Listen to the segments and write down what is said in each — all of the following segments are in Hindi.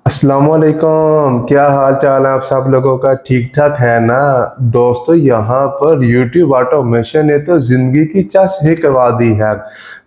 अस्सलामुअलैकुम, क्या हाल चाल है आप सब लोगों का? ठीक ठाक है ना दोस्तों? यहाँ पर YouTube ऑटोमेशन ने तो जिंदगी की चास ही करवा दी है।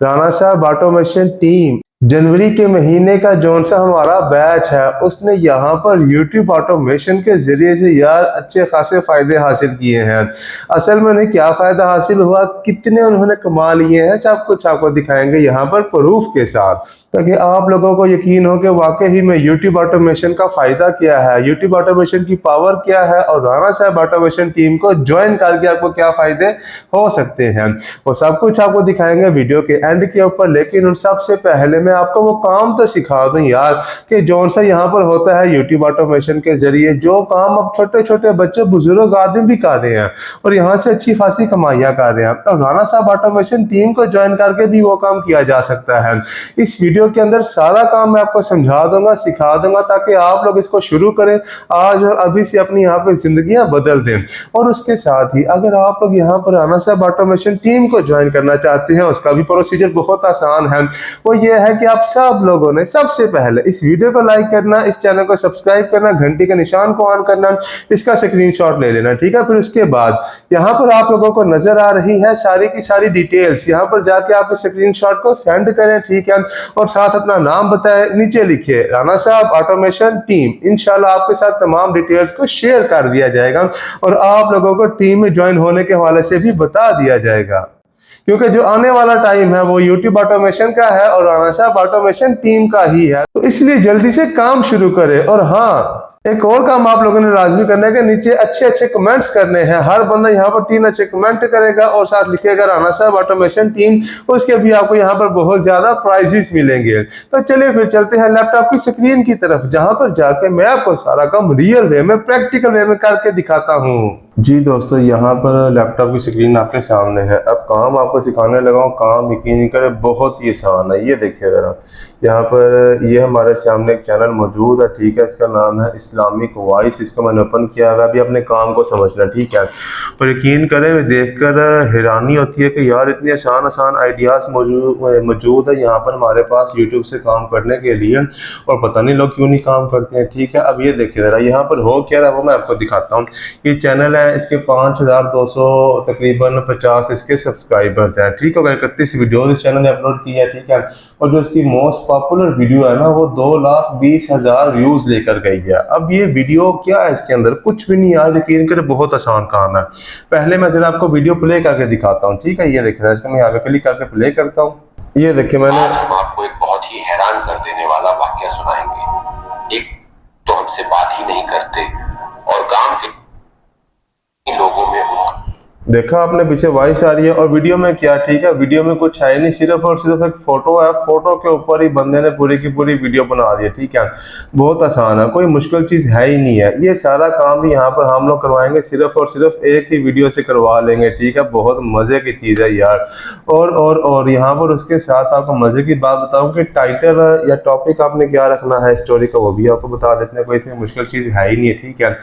राणा साहब ऑटोमेशन टीम जनवरी के महीने का जोन सा हमारा बैच है, उसने यहाँ पर YouTube ऑटोमेशन के जरिए से यार अच्छे खासे फायदे हासिल किए हैं। असल में उन्हें क्या फायदा हासिल हुआ, कितने उन्होंने कमा लिए हैं, सब कुछ आपको दिखाएंगे यहाँ पर प्रूफ के साथ, ताकि आप लोगों को यकीन हो कि वाकई ही में YouTube ऑटोमेशन का फायदा क्या है, YouTube ऑटोमेशन की पावर क्या है और राणा साहब ऑटोमेशन टीम को ज्वाइन करके आपको क्या फायदे हो सकते हैं, वो सब कुछ आपको दिखाएंगे वीडियो के एंड के ऊपर। लेकिन उन सबसे पहले मैं आपको वो काम तो सिखा दूं यार, कि जौन सा यहाँ पर होता है YouTube ऑटोमेशन के जरिए, जो काम अब छोटे छोटे बच्चे बुजुर्ग आदमी भी कर रहे हैं और यहाँ से अच्छी खासी कमाइयाँ कर रहे हैं, तो राणा साहब ऑटोमेशन टीम को ज्वाइन करके भी वो काम किया जा सकता है। इस वीडियो के अंदर सारा काम मैं आपको समझा दूंगा, सिखा दूंगा, ताकि आप लोग इसको शुरू करें आज और अभी से अपनी यहाँ पे जिंदगियां बदल दें। और उसके साथ ही अगर आप लोग यहाँ पर राणा साहब ऑटोमेशन टीम को ज्वाइन करना चाहते हैं, उसका भी प्रोसीजर बहुत आसान है। वो ये है कि आप सब लोगों ने सबसे पहले इस वीडियो को लाइक करना, इस चैनल को सब्सक्राइब करना, घंटी के निशान को ऑन करना, इसका स्क्रीनशॉट ले लेना, ठीक है। फिर उसके बाद यहाँ पर आप लोगों को नजर आ रही है सारी की सारी डिटेल्स, यहाँ पर जाके आप इस स्क्रीनशॉट को सेंड करें, ठीक है, और साथ अपना नाम बताएं, नीचे लिखिए राणा साहब ऑटोमेशन टीम। इंशाल्लाह आपके साथ तमाम डिटेल्स को शेयर कर दिया जाएगा और आप लोगों को टीम में ज्वाइन होने के हवाले से भी बता दिया जाएगा, क्योंकि जो आने वाला टाइम है वो YouTube ऑटोमेशन का है और राणा साहब ऑटोमेशन टीम का ही है, तो इसलिए जल्दी से काम शुरू करें। और हाँ, एक और काम आप लोगों ने लाजमी करना है कि नीचे अच्छे अच्छे कमेंट्स करने हैं। हर बंदा यहाँ पर 3 अच्छे कमेंट करेगा और साथ लिखेगा राणा साहब ऑटोमेशन टीम, उसके भी आपको यहाँ पर बहुत ज्यादा प्राइजेस मिलेंगे। तो चलिए फिर चलते हैं लैपटॉप की स्क्रीन की तरफ, जहां पर जाके मैं आपको सारा काम रियल वे में, प्रैक्टिकल वे में करके दिखाता हूँ। जी दोस्तों, यहाँ पर लैपटॉप की स्क्रीन आपके सामने है। अब काम आपको सिखाने लगा हूँ, काम यकीन करें बहुत ही आसान है। ये देखिए जरा, यहाँ पर ये हमारे सामने एक चैनल मौजूद है, ठीक है, इसका नाम है इस्लामिक वॉइस। इसको मैंने ओपन किया है, अभी अपने काम को समझना, ठीक है। पर यकीन करें, देखकर हैरानी होती है कि यार इतने आसान आसान आइडियाज मौजूद है यहाँ पर हमारे पास यूट्यूब से काम करने के लिए, और पता नहीं लोग क्यों नहीं काम करते हैं, ठीक है। अब ये देखिए जरा, यहाँ पर हो क्या रहा है वो मैं आपको दिखाता हूँ। ये चैनल है, इसके 5200 तकरीबन 50 इसके सब्सक्राइबर्स हैं, ठीक होगा। 31 वीडियो इस चैनल ने अपलोड की है, ठीक है। और जो इसकी मोस्ट पॉपुलर वीडियो है ना, वो 2,20,000 व्यूज लेकर गई है। अब ये वीडियो क्या है, इसके अंदर कुछ भी नहीं यार, यकीन कर बहुत आसान काम है। पहले मैं जरा आपको वीडियो प्ले करके दिखाता हूँ, ठीक है। ये देखिए, इसको मैं यहाँ पे क्लिक करके प्ले करता हूँ। ये देखिए, मैंने आज हम आपको एक बहुत ही हैरान कर देने वाला वाक्य सुनाएंगे। एक तो हमसे बात ही नहीं करते और काम के लोगों में देखा आपने, पीछे वॉइस आ रही है और वीडियो में क्या, ठीक है, वीडियो में कुछ है नहीं, सिर्फ और सिर्फ एक फोटो है। फोटो के ऊपर ही बंदे ने पूरी की पूरी वीडियो बना दी है, ठीक है। बहुत आसान है, कोई मुश्किल चीज है ही नहीं है। ये सारा काम भी यहाँ पर हम लोग करवाएंगे, सिर्फ और सिर्फ एक ही वीडियो से करवा लेंगे, ठीक है। बहुत मजे की चीज है यार। और यहाँ पर उसके साथ आपको मजे की बात बताऊं कि टाइटल या टॉपिक आपने क्या रखना है स्टोरी का, वो भी आपको बता देते हैं। कोई इसमें मुश्किल चीज है ही नहीं है, ठीक है।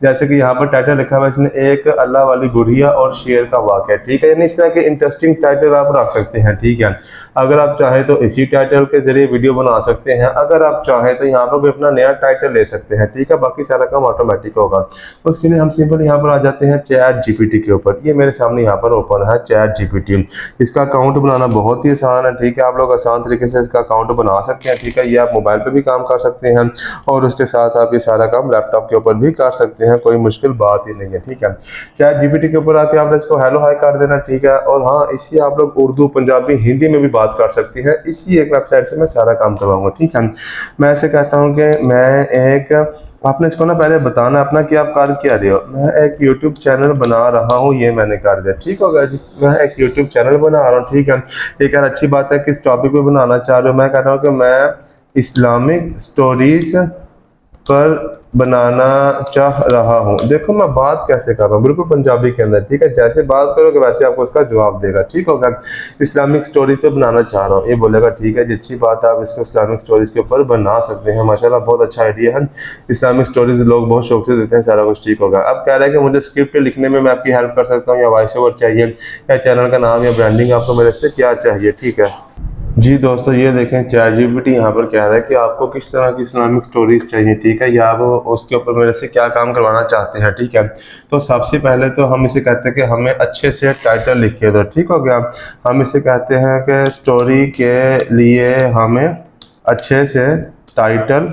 जैसे कि यहाँ पर टाइटल लिखा हुआ है इसने, एक अल्लाह वाली बुढ़िया और शेर का वाक़या, ठीक है। यानी इस तरह के इंटरेस्टिंग टाइटल आप रख सकते हैं, ठीक है। अगर आप चाहें तो इसी टाइटल के जरिए वीडियो बना सकते हैं, अगर आप चाहें तो यहाँ पर भी अपना नया टाइटल ले सकते हैं, ठीक है। बाकी सारा काम ऑटोमेटिक होगा। उसके लिए हम सिंपल यहाँ पर आ जाते हैं चैट जीपीटी के ऊपर। ये मेरे सामने यहाँ पर ओपन है चैट जीपीटी। इसका अकाउंट बनाना बहुत ही आसान है, ठीक है। आप लोग आसान तरीके से इसका अकाउंट बना सकते हैं, ठीक है। ये आप मोबाइल पर भी काम कर सकते हैं और उसके साथ आप ये सारा काम लैपटॉप के ऊपर भी कर सकते हैं, कोई मुश्किल बात ही नहीं है, ठीक है। चैट जीपीटी के ऊपर आके आपने इसको हेलो हाय कर देना, ठीक है। और हाँ, इसी आप लोग उर्दू, पंजाबी, हिंदी में भी बात कर सकते हैं। इसी एक वेबसाइट से मैं सारा काम करवाऊंगा, ठीक है। मैं ऐसे कहता हूँ कि मैं एक, आपने इसको ना पहले बताना अपना कि आप कर क्या रहे हो। मैं एक यूट्यूब चैनल बना रहा हूँ, ये मैंने कर दिया, ठीक होगा जी। मैं एक यूट्यूब चैनल बना रहा हूँ, ठीक है। एक यार अच्छी बात है, किस टॉपिक पे बनाना चाह रहे हो। मैं कह रहा हूँ कि मैं इस्लामिक स्टोरीज पर बनाना चाह रहा हूँ। देखो मैं बात कैसे कर रहा हूँ, बिल्कुल पंजाबी के अंदर, ठीक है। जैसे बात करोगे वैसे आपको उसका जवाब देगा, ठीक होगा। इस्लामिक स्टोरीज पे बनाना चाह रहा हूँ, ये बोलेगा ठीक है जी, अच्छी बात है, आप इसको इस्लामिक स्टोरीज के ऊपर बना सकते हैं। माशाल्लाह बहुत अच्छा आइडिया है, इस्लामिक स्टोरीज लोग बहुत शौक से देते हैं, सारा कुछ ठीक होगा। अब कह रहा है कि मुझे स्क्रिप्ट लिखने में मैं आपकी हेल्प कर सकता हूँ, या वॉइस ओवर चाहिए, या चैनल का नाम या ब्रांडिंग, आपको मेरे से क्या चाहिए, ठीक है। जी दोस्तों, ये देखें ChatGPT यहाँ पर कह रहा है कि आपको किस तरह की इस्लामिक स्टोरीज चाहिए, ठीक है, या वो उसके ऊपर मेरे से क्या काम करवाना चाहते हैं, ठीक है। तो सबसे पहले तो हम इसे कहते हैं कि हमें अच्छे से टाइटल लिख के दो, ठीक हो गया। हम इसे कहते हैं कि स्टोरी के लिए हमें अच्छे से टाइटल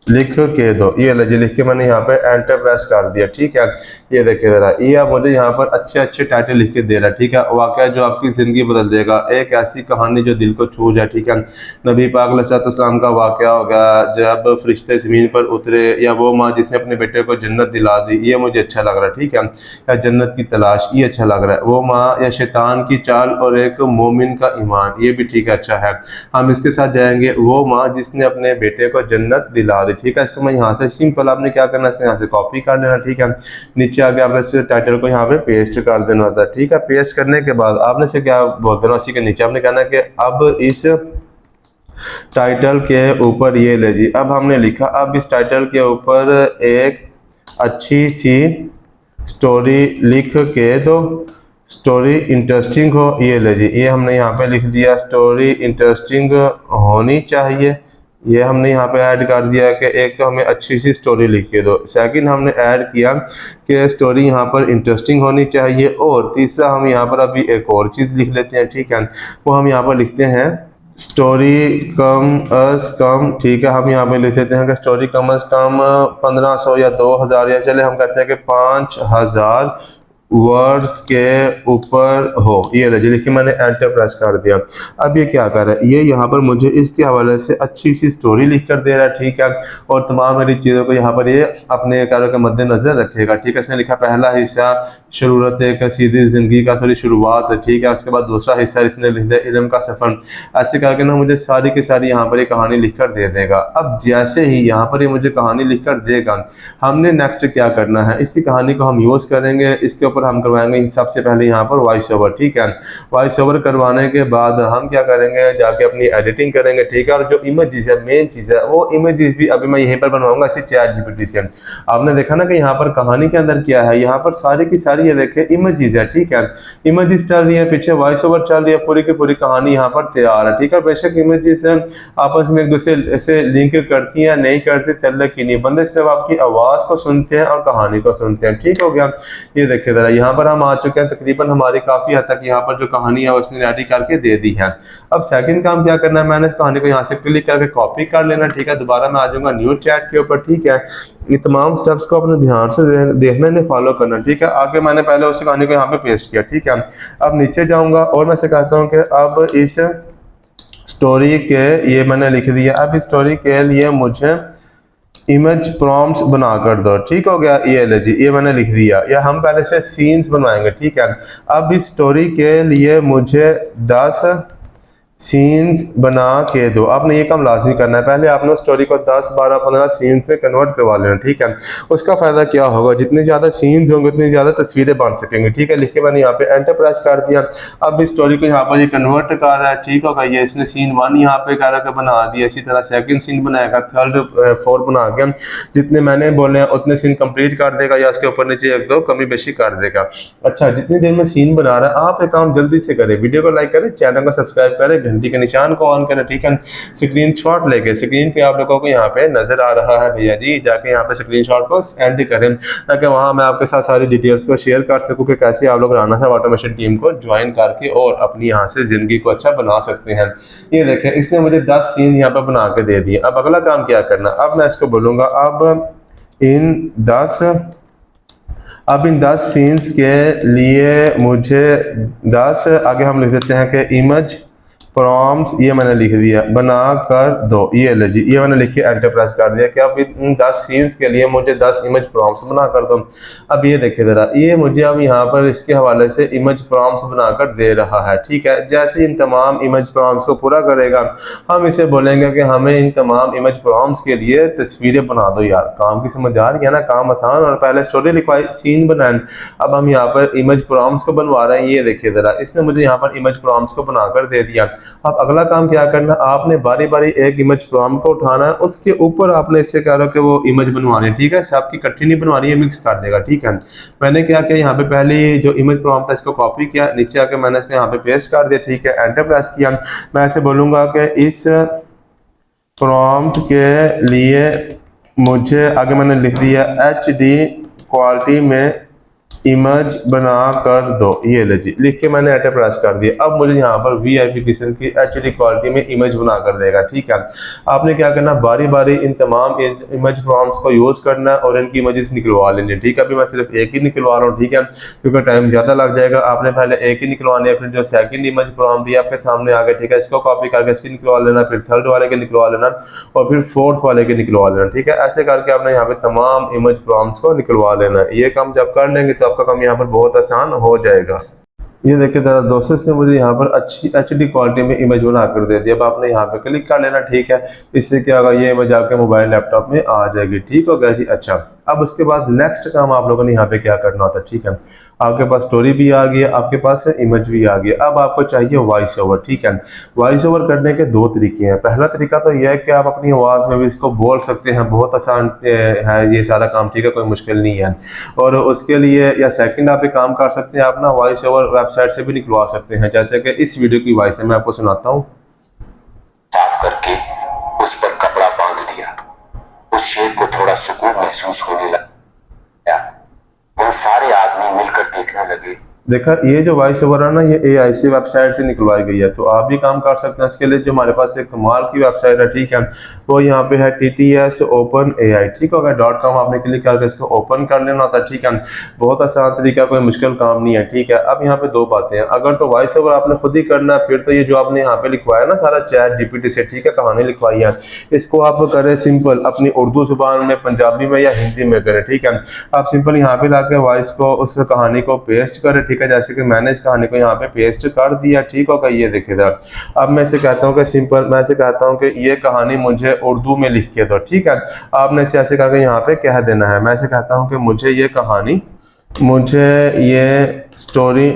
लिख के दो। ये ले जी, लिख के मैंने यहाँ पे एंटर प्रेस कर दिया, ठीक है। ये देखिए ज़रा, ये अब मुझे यहाँ पर अच्छे अच्छे टाइटल लिख के दे रहा है, ठीक है। वाकया जो आपकी ज़िंदगी बदल देगा, एक ऐसी कहानी जो दिल को छू जाए, ठीक है। नबी पाक अलैहिस्सलाम का वाकया होगा जब फरिश्ते ज़मीन पर उतरे, या वो माँ जिसने अपने बेटे को जन्नत दिला दी, ये मुझे अच्छा लग रहा है, ठीक है। या जन्नत की तलाश, ये अच्छा लग रहा है। वो माँ या शैतान की चाल और एक मोमिन का ईमान, ये भी ठीक है, अच्छा है। हम इसके साथ जाएंगे, वो माँ जिसने अपने बेटे को जन्नत दिला दी, ठीक है। इसको मैं यहाँ से सिंपल, आपने क्या करना है, इसको यहाँ से कॉपी कर लेना, ठीक है। नीचे आके आपने इस टाइटल को यहाँ पे पेस्ट कर देना होता है, ठीक है। पेस्ट करने के बाद आपने से क्या बोल देना, उसी के नीचे आपने कहना है कि अब इस टाइटल के ऊपर, ये ले जी, अब हमने लिखा, अब इस टाइटल के ऊपर एक अच्छी सी स्टोरी लिख के दो, स्टोरी इंटरेस्टिंग हो। ये ले जी, ये हमने यहाँ पे लिख दिया, स्टोरी इंटरेस्टिंग होनी चाहिए। ये हमने यहाँ पे ऐड कर दिया कि एक तो हमें अच्छी सी स्टोरी लिख के दो, सेकंड हमने ऐड किया कि स्टोरी यहाँ पर इंटरेस्टिंग होनी चाहिए, और तीसरा हम यहाँ पर अभी एक और चीज़ लिख लेते हैं, ठीक है। वो हम यहाँ पर लिखते हैं स्टोरी कम अज कम, ठीक है। हम यहाँ पे लिख देते हैं कि स्टोरी कम अज कम 1500 या 2000, या चले हम कहते हैं कि 5000 वर्ड्स के ऊपर हो। ये ले जी, लिख के मैंने एंटर प्रेस कर दिया। अब ये क्या कर रहा है, ये यहाँ पर मुझे इसके हवाले से अच्छी सी स्टोरी लिख कर दे रहा है, ठीक है। और तमाम मेरी चीज़ों को यहाँ पर ये अपने कार्यों के मद्देनजर रखेगा, ठीक है। इसने लिखा पहला हिस्सा शुरूआत एक सीधी ज़िंदगी का थोड़ी शुरुआत है, ठीक है। उसके बाद दूसरा हिस्सा इसने लिख दिया इल्म का सफ़र। ऐसे करके ना मुझे सारी की सारी यहाँ पर ये कहानी लिख कर दे देगा। अब जैसे ही यहाँ पर ये मुझे कहानी लिख कर देगा, हमने नेक्स्ट क्या करना है, इसी कहानी को हम यूज़ करेंगे। इसके ऊपर हम करवाएंगे सबसे पहले यहाँ पर वॉइस ओवर, ठीक है। वॉइस ओवर करवाने के बाद हम क्या करेंगे, जाके अपनी एडिटिंग करेंगे, ठीक है। और जो इमेजेस है, मेन चीज़ है, वो इमेजेस भी अभी मैं यहीं पर बनवाऊंगा इसी ChatGPT से। आपने देखा ना कि यहाँ पर कहानी के अंदर क्या है, यहाँ पर सारी की सारी ये देखे इमेजेस है, ठीक है। इमेजेस चल रही है, पीछे वॉइस ओवर चल रही है, पूरी की पूरी कहानी यहाँ पर तैयार है, ठीक है। बेशक इमेजेस आपस में एक दूसरे से लिंक करती हैं, नहीं करती, तल्लक की नहीं, बंदे सिर्फ आपकी आवाज़ को सुनते हैं और कहानी को सुनते हैं, ठीक हो गया। ये देखिए ज़रा, यहाँ पर हम आ चुके हैं, तकरीबन हमारी काफ़ी हद तक यहाँ पर जो कहानी है उसने रेडी करके दे दी है। अब सेकंड काम क्या करना है, मैंने इस कहानी को यहाँ से क्लिक करके कॉपी कर लेना, ठीक है। दोबारा मैं आ जाऊँगा न्यू चैट के ऊपर, ठीक है। ये तमाम स्टेप्स को अपने ध्यान से देखना, इन्हें फॉलो करना, ठीक है। आगे मैंने पहले उस कहानी को यहाँ पे पेस्ट किया, ठीक है। अब नीचे जाऊँगा और मैं से कहता हूँ कि अब इस स्टोरी के, ये मैंने लिख दिया, अब इस स्टोरी के लिए मुझे इमेज प्रॉम्प्ट्स बना कर दो, ठीक हो गया। ये ले जी, ये मैंने लिख दिया। या हम पहले से सीन्स बनवाएंगे, ठीक है। अब इस स्टोरी के लिए मुझे 10 सीन्स बना के दो। आपने ये काम लाजमी करना है, पहले आपने उस स्टोरी को 10, 12, 15 सीन्स में कन्वर्ट करवा लेना, ठीक है। उसका फ़ायदा क्या होगा, जितने ज़्यादा सीन्स होंगे उतनी ज़्यादा तस्वीरें बन सकेंगी, ठीक है। लिख के मैंने यहाँ पे एंटर प्रेस कर दिया। अब इस स्टोरी को यहाँ पर ये कन्वर्ट कर रहा है, ठीक होगा। ये इसने सीन 1 यहाँ पे कर के बना दिया, इसी तरह सेकंड सीन बनाएगा, थर्ड, फोर्थ बना के जितने मैंने बोले हैं उतने सीन कंप्लीट कर देगा, या उसके ऊपर नीचे एक दो कमी बेशी कर देगा। अच्छा, जितनी देर में सीन बना रहा है, आप एक काम जल्दी से करें, वीडियो को लाइक करें, चैनल को सब्सक्राइब करें, घंटी के निशान को ऑन करें, ठीक है। स्क्रीनशॉट लेके, स्क्रीन पे आप लोगों को यहाँ पे नजर आ रहा है भैया जी, जाके यहाँ पे स्क्रीनशॉट को सेंड करें, ताकि वहाँ मैं आपके साथ सारी डिटेल्स को शेयर कर सकूँ कि कैसे आप लोग राना साहब ऑटोमेशन टीम को ज्वाइन करके और अपनी यहाँ से जिंदगी को अच्छा बना सकते हैं। ये देखें, इसने मुझे 10 सीन यहाँ पर बना के दे दिए। अब अगला काम क्या करना, अब मैं इसको बोलूँगा अब इन 10 सीन्स के लिए मुझे 10, आगे हम लिख देते हैं कि इमेज प्रॉम्प्ट्स, ये मैंने लिख दिया, बना कर दो। ये ले जी, ये मैंने लिख के एंटर प्रेस कर दिया कि अब इन 10 सीन्स के लिए मुझे 10 इमेज प्रॉम्प्ट्स बना कर दो। अब ये देखिए ज़रा, ये मुझे अब यहाँ पर इसके हवाले से इमेज प्रॉम्प्ट्स बनाकर दे रहा है, ठीक है। जैसे इन तमाम इमेज प्रॉम्प्ट्स को पूरा करेगा, हम इसे बोलेंगे कि हमें इन तमाम इमेज प्रॉम्प्ट्स के लिए तस्वीरें बना दो। यार काम की समझ आ रही है ना, काम आसान, और पहले स्टोरी लिखवाई, सीन बनाए, अब हम यहाँ पर इमेज प्रॉम्प्ट्स को बनवा रहे हैं। ये देखिए ज़रा, इसने मुझे यहाँ पर इमेज प्रॉम्प्ट्स को बनाकर दे दिया। अब अगला काम क्या करना, आपने बारी बारी एक इमेज प्रॉम्प्ट को उठाना है, उसके ऊपर आपने इससे कह रहा कि वो इमेज बनवानी है, ठीक है, सबकी इकट्ठी नहीं बनवानी है, मिक्स कर देगा, ठीक है। मैंने क्या किया, यहाँ पे पहले जो इमेज प्रॉम्प्ट है इसको कॉपी किया, नीचे आके मैंने इसको यहाँ पे पेस्ट कर दिया, ठीक है, एंटर प्रेस किया। मैं ऐसे बोलूंगा कि इस प्रॉम्प्ट के लिए मुझे, आगे मैंने लिख दिया HD क्वालिटी में इमेज बना कर दो, ये ले जी, लिख के मैंने एंटर प्रेस कर दिया। अब मुझे यहाँ पर VIP किस्म की HD क्वालिटी में इमेज बना कर देगा, ठीक है। आपने क्या करना, बारी बारी इन तमाम इमेज प्रॉम्प्ट्स को यूज करना है और इनकी इमेजेस निकलवा लेनी, ठीक है। अभी मैं सिर्फ एक ही निकलवा रहा हूँ, ठीक है, क्योंकि टाइम ज्यादा लग जाएगा। आपने पहले एक ही निकलवाने है, फिर जो सेकंड इमेज प्रॉम्प्ट भी आपके सामने आ गया, ठीक है, इसको कॉपी करके इसकी निकलवा लेना, फिर थर्ड वाले के निकलवा लेना और फिर फोर्थ वाले के निकलवा लेना, ठीक है। ऐसे करके आपने यहाँ पे तमाम इमेज प्रॉम्प्ट्स को निकलवा लेना है। ये काम जब कर लेंगे तो आपका काम यहाँ पर बहुत आसान हो जाएगा। ये देखिए जरा दोस्तों, इसने मुझे यहाँ पर अच्छी HD क्वालिटी में इमेज बना कर दे दिया। अब आपने यहाँ पे क्लिक कर लेना, ठीक है, इससे क्या होगा, ये इमेज आपके मोबाइल लैपटॉप में आ जाएगी, ठीक हो गया जी। अच्छा, अब उसके बाद नेक्स्ट काम आप लोगों ने यहाँ पे क्या करना होता है, ठीक है, आपके पास स्टोरी भी आ गई, आपके पास इमेज भी आ गई। अब आपको चाहिए वॉइस ओवर, ठीक है। वॉइस ओवर करने के दो तरीके हैं। पहला तरीका तो यह है कि आप अपनी आवाज़ में भी इसको बोल सकते हैं, बहुत आसान है ये सारा काम, ठीक है, कोई मुश्किल नहीं है। और उसके लिए या सेकंड आप एक काम कर सकते हैं, आप ना वॉइस ओवर वेबसाइट से भी निकलवा सकते हैं, जैसे कि इस वीडियो की वॉइस है, मैं आपको सुनाता हूँ। साफ करके उस पर कपड़ा बांध दिया। उस शेर को थोड़ा सुकून महसूस होने लगा। वह सारे आदमी मिलकर देखने लगे। देखा, ये जो वॉइस ओवर है ना, ये AI से वेबसाइट से निकलवाई गई है, तो आप भी काम कर सकते हैं। इसके लिए जो हमारे पास एक कमाल की वेबसाइट है, ठीक है, वो यहाँ पे है TTS ओपन AI, ठीक होगा .com। आपने क्लिक करके इसको ओपन कर लेना होता है, ठीक है। बहुत आसान तरीका, कोई मुश्किल काम नहीं है, ठीक है। अब यहाँ पे दो बातें हैं, अगर तो वॉइस ओवर आपने खुद ही करना है, फिर तो ये जो आपने यहाँ पे लिखवाया ना सारा चैट GPT से, ठीक है, कहानी लिखवाई है, इसको आप करें सिंपल अपनी उर्दू जुबान में, पंजाबी में या हिंदी में करें, ठीक है। आप सिंपल यहाँ पे लाके वॉइस को, उस कहानी को पेस्ट करें, ठीक है, जैसे कि मैंने इस कहानी को यहाँ पे पेस्ट कर दिया, ठीक होगा। ये देखिएगा, अब मैं इसे कहता हूँ कि सिंपल, मैं इसे कहता हूँ कि ये कहानी मुझे उर्दू में लिख के दो, ठीक है। आपने इसे ऐसे करके यहाँ पे कह देना है, मैं इसे कहता हूँ कि मुझे ये कहानी, मुझे ये स्टोरी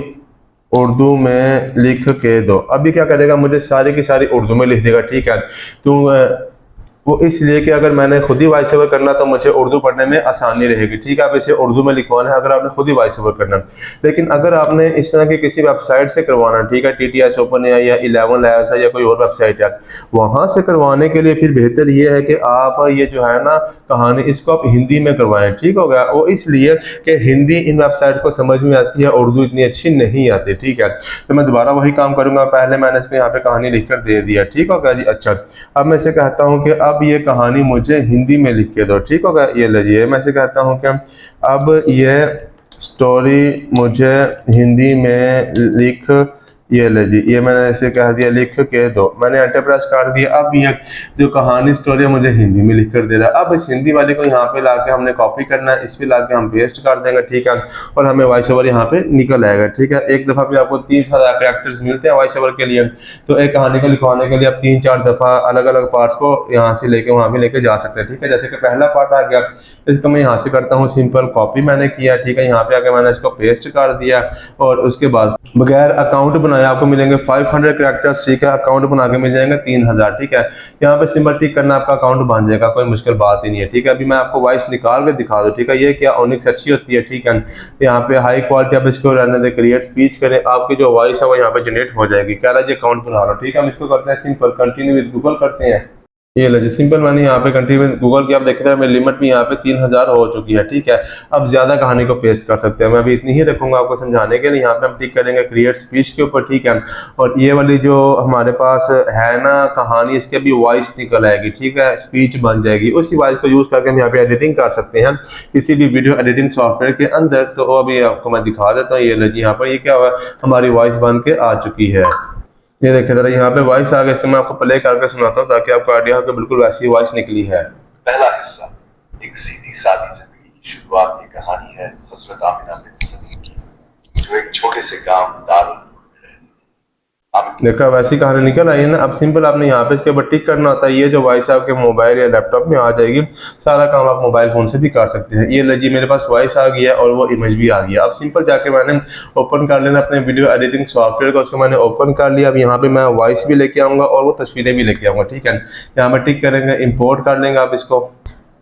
उर्दू में लिख के दो। अभी क्या करेगा, मुझे सारी की सारी उर्दू में लिख देगा, ठीक है। तो वो इसलिए कि अगर मैंने खुद ही वॉइस ओवर करना तो मुझे उर्दू पढ़ने में आसानी रहेगी, ठीक है। आप इसे उर्दू में लिखवाना है अगर आपने खुद ही वॉइस ओवर करना। लेकिन अगर आपने इस तरह की किसी वेबसाइट से करवाना, ठीक है, TTS ओपन है या 11 लैब्स है या कोई और वेबसाइट है, वहां से करवाने के लिए फिर बेहतर ये है कि आप ये जो है ना कहानी, इसको आप हिंदी में करवाएं, ठीक हो गया। वो इसलिए कि हिंदी इन वेबसाइट को समझ में आती है, उर्दू इतनी अच्छी नहीं आती, ठीक है। तो मैं दोबारा वही काम करूंगा, पहले मैंने इसको यहाँ पे कहानी लिखकर दे दिया, ठीक हो गया जी। अच्छा, अब मैं इसे कहता हूँ कि अब ये कहानी मुझे हिंदी में लिख के दो, ठीक होगा। ये लीजिए, मैं इसे कहता हूँ कि अब ये स्टोरी मुझे हिंदी में लिख, ये ले जी, ये मैंने इसे कह दिया लिख के दो, मैंने एंटर प्रेस कर दिया। अब ये जो कहानी स्टोरी है मुझे हिंदी में लिख कर दे रहा है। अब इस हिंदी वाले को यहाँ पे लाके हमने कॉपी करना है, इस पे लाके हम पेस्ट कर देंगे, ठीक है, और हमें वॉइस ओवर यहाँ पे निकल आएगा, ठीक है। एक दफा पे आपको 3000 कैरेक्टर्स मिलते हैं वॉइस ओवर के लिए, तो एक कहानी को लिखवाने के लिए आप 3-4 दफा अलग अलग पार्ट्स को यहाँ से लेके वहां पे लेके जा सकते हैं, ठीक है। जैसे कि पहला पार्ट आ गया, इसको मैं यहाँ से करता हूँ सिंपल कॉपी, मैंने किया, ठीक है, यहाँ पे आके मैंने इसको पेस्ट कर दिया और उसके बाद बगैर अकाउंट बनाए आपको मिलेंगे 500 कैरेक्टर्स, ठीक है। अकाउंट बना के मिल जाएंगे 3000, ठीक है। यहाँ पे सिंपल टिक करना, आपका अकाउंट बन जाएगा, कोई मुश्किल बात ही नहीं है, ठीक है। अभी मैं आपको वॉइस निकाल के दिखा दूं, ठीक है। ये क्या ओनिक्स अच्छी होती है, ठीक है। यहाँ पे हाई क्वालिटी आप इसको रहने दे, क्रिएट स्पीच करें, आपकी जो वॉइस है वो यहाँ पे जनरेट हो जाएगी। कह रहा है अकाउंट बना लो, ठीक है। हम इसको करते हैं सिंपल कंटिन्यू विद गूगल करते हैं। ये लो जी, सिंपल मैंने यहाँ पे कंटिन्यू विद गूगल की, आप देख रहे हैं मेरी लिमिट भी यहाँ पे 3000 हो चुकी है, ठीक है। अब ज्यादा कहानी को पेस्ट कर सकते हैं, मैं अभी इतनी ही रखूंगा आपको समझाने के लिए। यहाँ पे हम टिक करेंगे क्रिएट स्पीच के ऊपर, ठीक है। और ये वाली जो हमारे पास है ना कहानी, इसके भी वॉइस निकल आएगी, ठीक है, स्पीच बन जाएगी। उसी वॉइस को यूज करके हम यहाँ पे एडिटिंग कर सकते हैं किसी भी वीडियो एडिटिंग सॉफ्टवेयर के अंदर। तो अभी आपको मैं दिखा देता हूँ, ये लो जी, यहाँ पर ये क्या हुआ, हमारी वॉइस बन के आ चुकी है। ये देखिए जरा, यहाँ पे वॉइस आ गया, इसको मैं आपको प्ले करके सुनाता हूँ ताकि आपको आइडिया हो कि बिल्कुल वैसी वॉइस निकली है। पहला हिस्सा, एक सीधी सादी जिंदगी की शुरुआत की कहानी है हजरत आमिना बिन सलीम की, जो एक छोटे से गांव दारुल अब देखा वैसी कहानी निकल आई है ना। अब सिंपल आपने यहाँ पे इसके ऊपर टिक करना होता है। ये जो वॉइस आपके मोबाइल या लैपटॉप में आ जाएगी, सारा काम आप मोबाइल फोन से भी कर सकते हैं। ये लीजिए मेरे पास वॉइस आ गया और वो इमेज भी आ गया। अब सिंपल जाके मैंने ओपन कर लेना अपने वीडियो एडिटिंग सॉफ्टवेयर को, उसको मैंने ओपन कर लिया। अब यहाँ पे मैं वॉइस भी लेके आऊँगा और वो तस्वीरें भी लेके आऊँगा, ठीक है। यहाँ पर टिक करेंगे, इम्पोर्ट कर लेंगे आप इसको।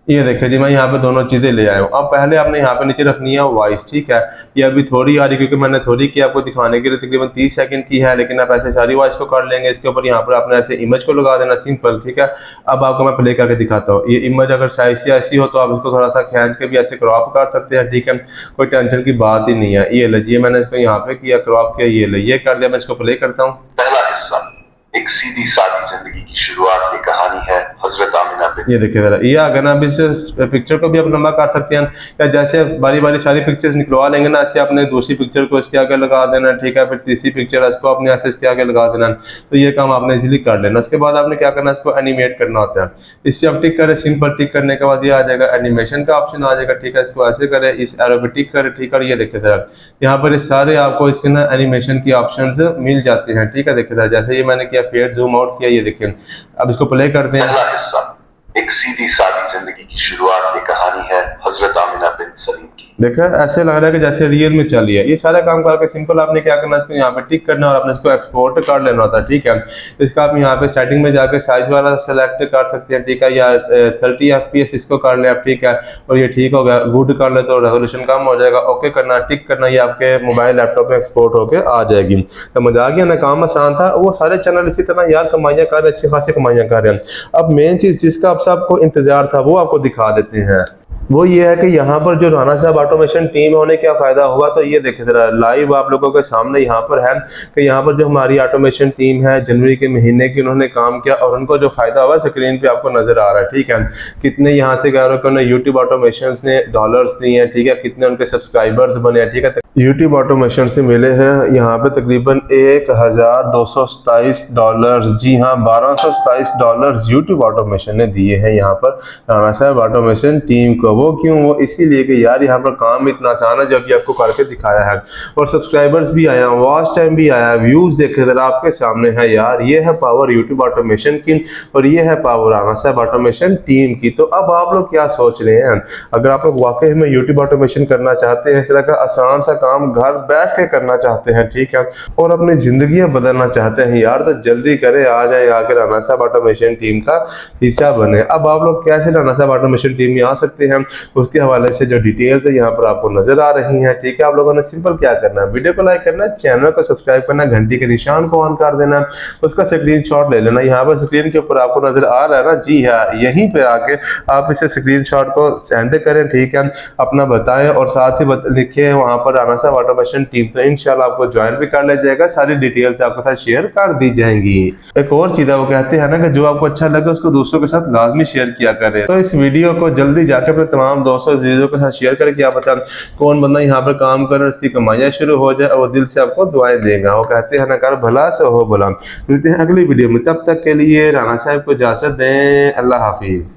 ये देखिए जी मैं यहाँ पे दोनों चीज़ें ले आया हूँ। अब पहले आपने यहाँ पे नीचे रखनी है वॉइस, ठीक है। ये अभी थोड़ी आ रही क्योंकि मैंने थोड़ी की आपको दिखाने के लिए, तकरीबन 30 सेकंड की है, लेकिन आप ऐसे सारी वॉइस को कर लेंगे। इसके ऊपर यहाँ पर आपने ऐसे इमेज को लगा देना, सिंपल, ठीक है। अब आपको मैं प्ले करके दिखाता हूँ। ये इमेज अगर साइज से ऐसी हो तो आप इसको थोड़ा सा खींच के भी ऐसे क्रॉप कर सकते हैं, ठीक है। कोई टेंशन की बात ही नहीं है। ये लीजिए मैंने इसको यहाँ पे किया, क्रॉप किया, ये ले ये कर दिया। मैं इसको प्ले करता हूँ। पहला हिस्सा एक सीधी सादी जिंदगी की शुरुआत की कहानी है हजरत आमिना बिन। ये देखिए जरा, ये आ गया ना। अब इस पिक्चर को भी आप लंबा कर सकते हैं, या जैसे बारी बारी सारी पिक्चर्स निकलवा लेंगे ना, ऐसे आपने दूसरी पिक्चर को इसके आगे लगा देना, ठीक है। फिर तीसरी पिक्चर इसको अपने ऐसे इसके आगे लगा देना। तो ये काम आपने इजीली कर लेना। उसके बाद आपने क्या करना है, इसको एनिमेट करना होता है। इस पर आप टिक करें, सिंपल टिक करने के बाद ये आ जाएगा एनिमेशन का ऑप्शन आ जाएगा, ठीक है। इसको ऐसे करें, इस एरो पे टिक करें, ठीक है। ये देखिए जरा, यहाँ पर ये सारे आपको इसके ना एनिमेशन की ऑप्शंस मिल जाते हैं, ठीक है। देखिए जरा, जैसे ये मैंने किया, फेड जूम आउट किया, ये देखिए। अब इसको प्ले करते हैं। पहला हिस्सा एक सीधी सादी जिंदगी की शुरुआत की कहानी है हजरत आमिना बिन सलीम की। देखा, ऐसे लग रहा है कि जैसे रियल में चली है। ये सारा काम करके सिंपल आपने क्या करना है, इसको यहाँ पे टिक करना और आपने इसको एक्सपोर्ट कर लेना होता है, ठीक है। इसका आप यहाँ पे सेटिंग में जाके साइज वाला सेलेक्ट कर सकते हैं, ठीक है। या 30 FPS इसको कर ले आप, ठीक है। और ये ठीक हो गया, गुड कर ले तो रेजोल्यूशन कम हो जाएगा। ओके करना, टिक करना, ये आपके मोबाइल लैपटॉप में एक्सपोर्ट होके आ जाएगी। तो मजा आ गया ना, काम आसान था। वो सारे चैनल इसी तरह यार कमाइयाँ कर रहे, अच्छी खासी कमाइयाँ कर रहे हैं। अब मेन चीज़ जिसका अब सबको इंतजार था वो आपको दिखा देते हैं। वो ये है कि यहाँ पर जो राणा साहब ऑटोमेशन टीम है उन्हें क्या फायदा हुआ, तो ये देखिए जरा लाइव आप लोगों के सामने यहाँ पर है कि यहाँ पर जो हमारी ऑटोमेशन टीम है जनवरी के महीने की उन्होंने काम किया और उनको जो फायदा हुआ स्क्रीन पे आपको नजर आ रहा है, ठीक है। कितने यहाँ से कह रहे हो कि उन्हें यूट्यूब ऑटोमेशन ने डॉलर्स दिए हैं, ठीक है। कितने उनके सब्सक्राइबर्स बने हैं, ठीक है। यूट्यूब ऑटोमेशन से मिले हैं यहाँ पे तकरीबन $1227। जी हाँ, $1227 यूट्यूब ऑटोमेशन ने दिए हैं यहाँ पर राणा साहब ऑटोमेशन टीम को। वो क्यों? वो इसीलिए कि यार यहाँ पर काम इतना आसान है जो अभी आपको करके दिखाया है, और सब्सक्राइबर्स भी आया, वॉच टाइम भी आया, व्यूज देखे जरा आपके सामने है यार। ये है पावर यूट्यूब ऑटोमेशन की और ये है पावर राणा साहब ऑटोमेशन टीम की। तो अब आप लोग क्या सोच रहे हैं? अगर आप लोग वाकई में यूट्यूब ऑटोमेशन करना चाहते हैं, इस तरह का आसान सा काम घर बैठ के करना चाहते हैं, ठीक है, और अपनी जिंदगियां बदलना चाहते हैं यार, तो जल्दी करें, आ जाए आके राणा साहब ऑटोमेशन टीम का हिस्सा बने। अब आप लोग कैसे राणा साहब ऑटोमेशन टीम में आ सकते हैं, उसके हवाले से जो डिटेल्स है यहाँ पर आपको नजर आ रही हैं, ठीक है। आप लोगों ने सिंपल क्या करना है, वीडियो को लाइक करना, चैनल को सब्सक्राइब करना, घंटी के निशान को ऑन कर देना, उसका स्क्रीनशॉट ले लेना। यहाँ पर स्क्रीन के ऊपर आपको नजर आ रहा है ना, जी हाँ, यहीं पे आके आप इसे स्क्रीनशॉट को सेंड करें, ठीक है। अपना बताएं और साथ ही लिखे वहां पर राणा साहब ऑटोमेशन टीम, तो इंशाल्लाह आपको ज्वाइन भी कर लिया जाएगा। सारी डिटेल्स आपके साथ शेयर कर दी जाएंगी। एक और चीज है, वो कहते हैं ना कि जो आपको अच्छा लगे उसको दूसरों के साथ लाजमी शेयर किया करें। तो इस वीडियो को जल्दी जाके अपने तमाम दोस्तों अजीजों के साथ शेयर करें। क्या पता कौन बंदा यहाँ पर काम करे, उसकी कमाइयाँ शुरू हो जाए और वो दिल से आपको दुआएं देगा। वो कहते हैं ना, कर भला से हो भला। मिलते हैं अगली वीडियो में, तब तक के लिए राणा साहब को इजाजत दें। अल्लाह हाफिज।